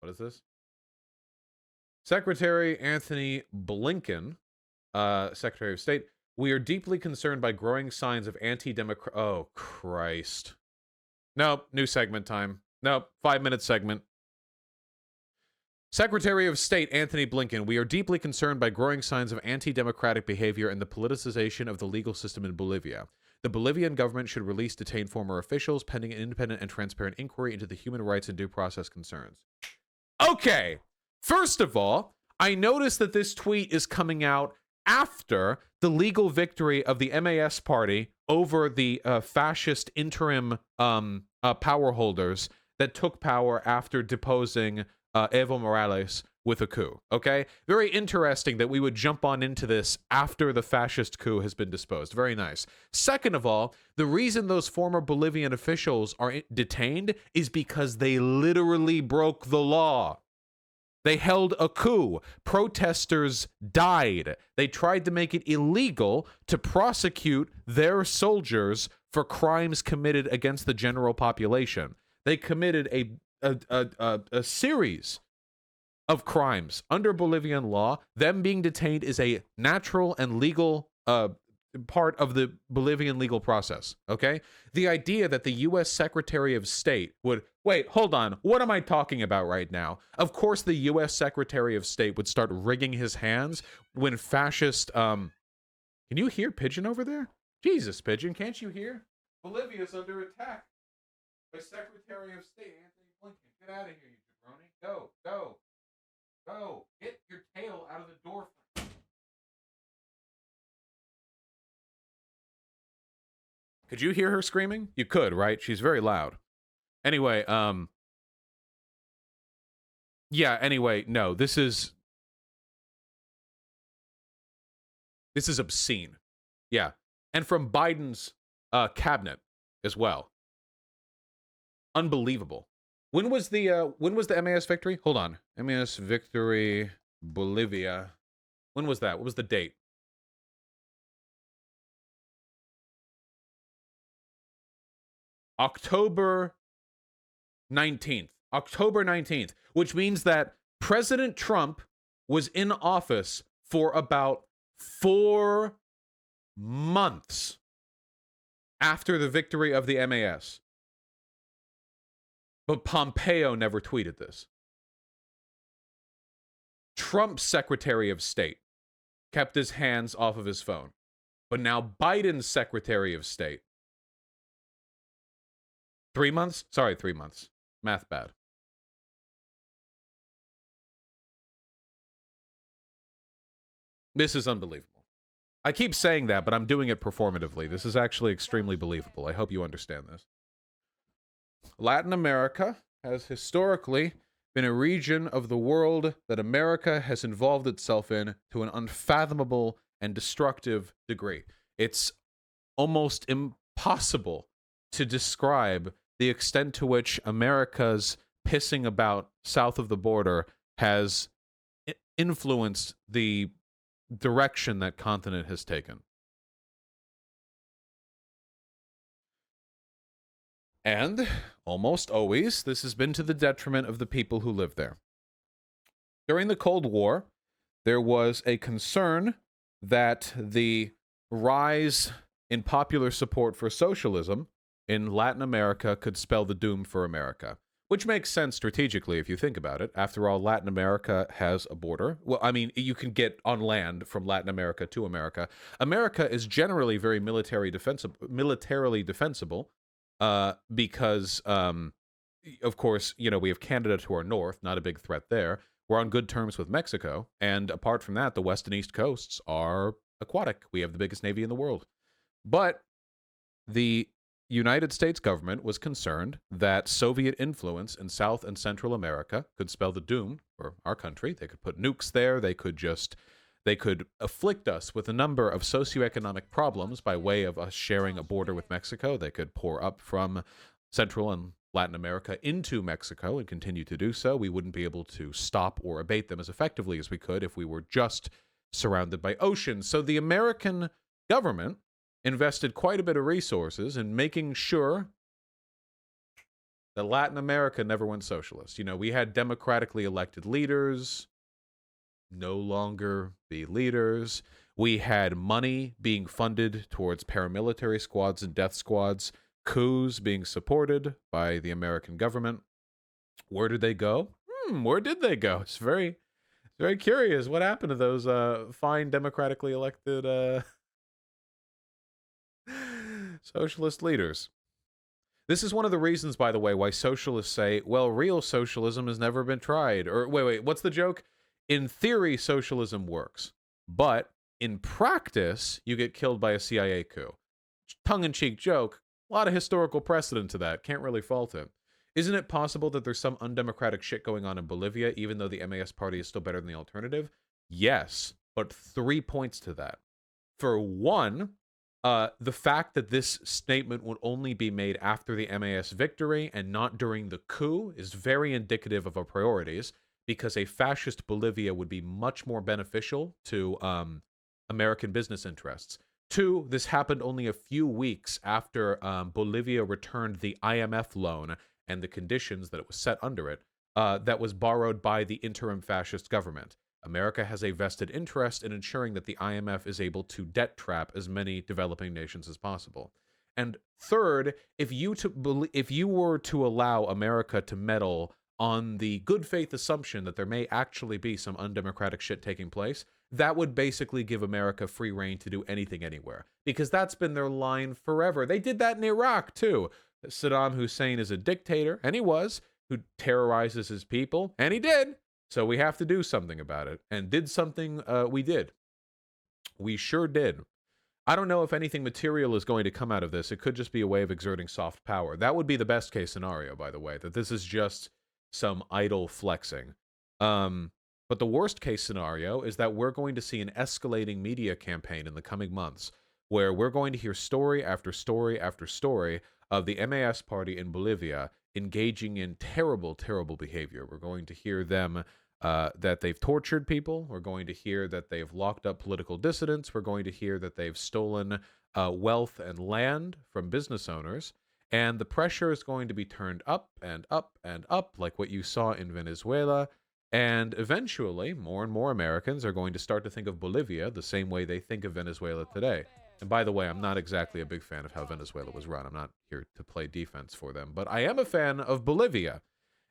What is this? Secretary Anthony Blinken, Secretary of State, we are deeply concerned by growing signs of anti-democratic... Oh, Christ. Nope, new segment time. Nope, 5-minute segment. Secretary of State Anthony Blinken, we are deeply concerned by growing signs of anti-democratic behavior and the politicization of the legal system in Bolivia. The Bolivian government should release detained former officials pending an independent and transparent inquiry into the human rights and due process concerns. Okay, first of all, I noticed that this tweet is coming out after the legal victory of the MAS party over the fascist interim power holders that took power after deposing Evo Morales with a coup. Okay, very interesting that we would jump on into this after the fascist coup has been disposed. Very nice. Second of all, the reason those former Bolivian officials are detained is because they literally broke the law. They held a coup. Protesters died. They tried to make it illegal to prosecute their soldiers for crimes committed against the general population. They committed a series of crimes under Bolivian law. Them being detained is a natural and legal part of the Bolivian legal process, okay? The idea that the U.S. Secretary of State would... Wait, hold on. What am I talking about right now? Of course the U.S. Secretary of State would start wringing his hands when fascist... Can you hear Pigeon over there? Jesus, Pigeon, can't you hear? Bolivia's under attack by Secretary of State Anthony Blinken. Get out of here, you jabroni. Go, go, go. Get your tail out of the door. Could you hear her screaming? You could, right? She's very loud. Anyway, yeah, anyway, no, this is obscene. Yeah. And from Biden's cabinet as well. Unbelievable. When was the MAS victory? Hold on. MAS victory Bolivia. When was that? What was the date? October 19th. October 19th, which means that President Trump was in office for about 4 months after the victory of the MAS. But Pompeo never tweeted this. Trump's Secretary of State kept his hands off of his phone. But now Biden's Secretary of State. 3 months? Sorry, 3 months. Math bad. This is unbelievable. I keep saying that, but I'm doing it performatively. This is actually extremely believable. I hope you understand this. Latin America has historically been a region of the world that America has involved itself in to an unfathomable and destructive degree. It's almost impossible to describe the extent to which America's pissing about south of the border has influenced the direction that continent has taken. And almost always, this has been to the detriment of the people who live there. During the Cold War, there was a concern that the rise in popular support for socialism in Latin America could spell the doom for America, which makes sense strategically if you think about it. After all, Latin America has a border. Well, I mean, you can get on land from Latin America to America. America is generally very militarily defensible because, of course, you know, we have Canada to our north, not a big threat there. We're on good terms with Mexico. And apart from that, the west and east coasts are aquatic. We have the biggest navy in the world. But the United States government was concerned that Soviet influence in South and Central America could spell the doom for our country. They could put nukes there. They could afflict us with a number of socioeconomic problems by way of us sharing a border with Mexico. They could pour up from Central and Latin America into Mexico and continue to do so. We wouldn't be able to stop or abate them as effectively as we could if we were just surrounded by oceans. So the American government invested quite a bit of resources in making sure that Latin America never went socialist. You know, we had democratically elected leaders no longer be leaders. We had money being funded towards paramilitary squads and death squads, coups being supported by the American government. Where did they go? Where did they go? It's very curious. What happened to those fine democratically elected socialist leaders? This is one of the reasons, by the way, why socialists say, well, real socialism has never been tried. Or wait, what's the joke? In theory, socialism works. But in practice, you get killed by a CIA coup. Tongue-in-cheek joke. A lot of historical precedent to that. Can't really fault it. Isn't it possible that there's some undemocratic shit going on in Bolivia, even though the MAS party is still better than the alternative? Yes, but 3 points to that. For one, the fact that this statement would only be made after the MAS victory and not during the coup is very indicative of our priorities, because a fascist Bolivia would be much more beneficial to American business interests. Two, this happened only a few weeks after Bolivia returned the IMF loan and the conditions that it was set under it, that was borrowed by the interim fascist government. America has a vested interest in ensuring that the IMF is able to debt trap as many developing nations as possible. And third, if you were to allow America to meddle on the good faith assumption that there may actually be some undemocratic shit taking place, that would basically give America free reign to do anything anywhere. Because that's been their line forever. They did that in Iraq, too. Saddam Hussein is a dictator, and he was, who terrorizes his people, and he did. So we have to do something about it. And did something, we did. We sure did. I don't know if anything material is going to come out of this. It could just be a way of exerting soft power. That would be the best case scenario, by the way, that this is just some idle flexing. But the worst case scenario is that we're going to see an escalating media campaign in the coming months where we're going to hear story after story after story of the MAS party in Bolivia engaging in terrible, terrible behavior. We're going to hear them that they've tortured people. We're going to hear that they've locked up political dissidents. We're going to hear that they've stolen wealth and land from business owners. And the pressure is going to be turned up and up and up, like what you saw in Venezuela. And eventually, more and more Americans are going to start to think of Bolivia the same way they think of Venezuela today. And by the way, I'm not exactly a big fan of how Venezuela was run. I'm not here to play defense for them. But I am a fan of Bolivia.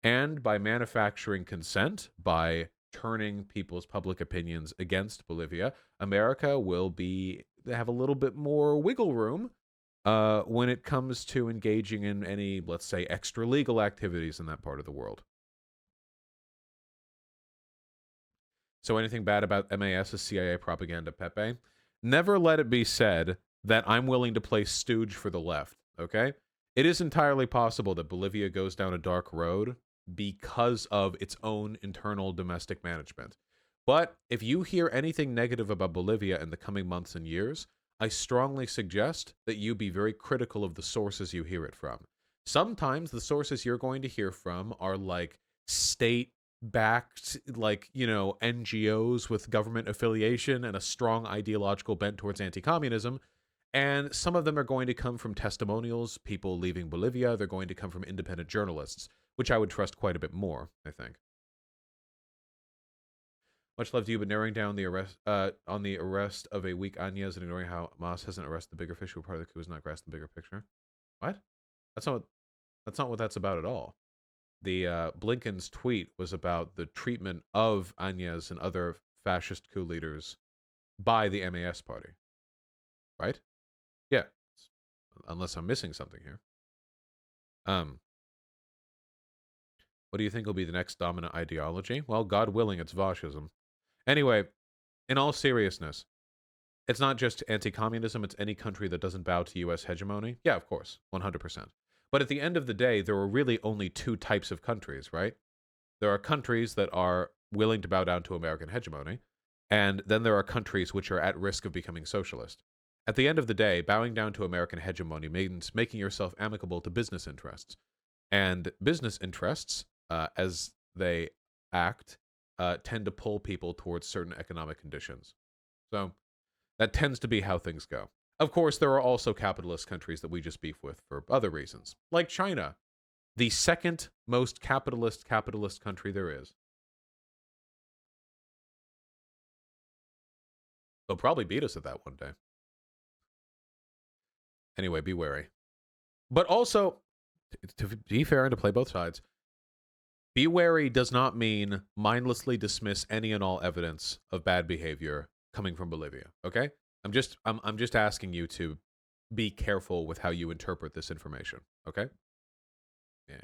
And by manufacturing consent, by turning people's public opinions against Bolivia, America will have a little bit more wiggle room when it comes to engaging in any, let's say, extra legal activities in that part of the world. So anything bad about MAS's CIA propaganda, Pepe? Never let it be said that I'm willing to play stooge for the left, okay? It is entirely possible that Bolivia goes down a dark road because of its own internal domestic management. But if you hear anything negative about Bolivia in the coming months and years, I strongly suggest that you be very critical of the sources you hear it from. Sometimes the sources you're going to hear from are like state-backed, like, you know, NGOs with government affiliation and a strong ideological bent towards anti-communism. And some of them are going to come from testimonials, people leaving Bolivia. They're going to come from independent journalists, which I would trust quite a bit more, I think. Much love to you, but narrowing down the arrest on the arrest of a weak Agnes and ignoring how Mas hasn't arrested the bigger fish who were part of the coup is not grasping the bigger picture. What? That's not what that's about at all. The Blinken's tweet was about the treatment of Agnes and other fascist coup leaders by the MAS party. Right? Yeah. Unless I'm missing something here. What do you think will be the next dominant ideology? Well, God willing, it's fascism. Anyway, in all seriousness, it's not just anti-communism, it's any country that doesn't bow to U.S. hegemony. Yeah, of course, 100%. But at the end of the day, there are really only two types of countries, right? There are countries that are willing to bow down to American hegemony, and then there are countries which are at risk of becoming socialist. At the end of the day, bowing down to American hegemony means making yourself amicable to business interests. And business interests, as they act, tend to pull people towards certain economic conditions. So that tends to be how things go. Of course, there are also capitalist countries that we just beef with for other reasons, like China, the second most capitalist country there is. They'll probably beat us at that one day. Anyway, be wary. But also, to be fair and to play both sides, be wary does not mean mindlessly dismiss any and all evidence of bad behavior coming from Bolivia. Okay, I'm just asking you to be careful with how you interpret this information. Okay. Yeah.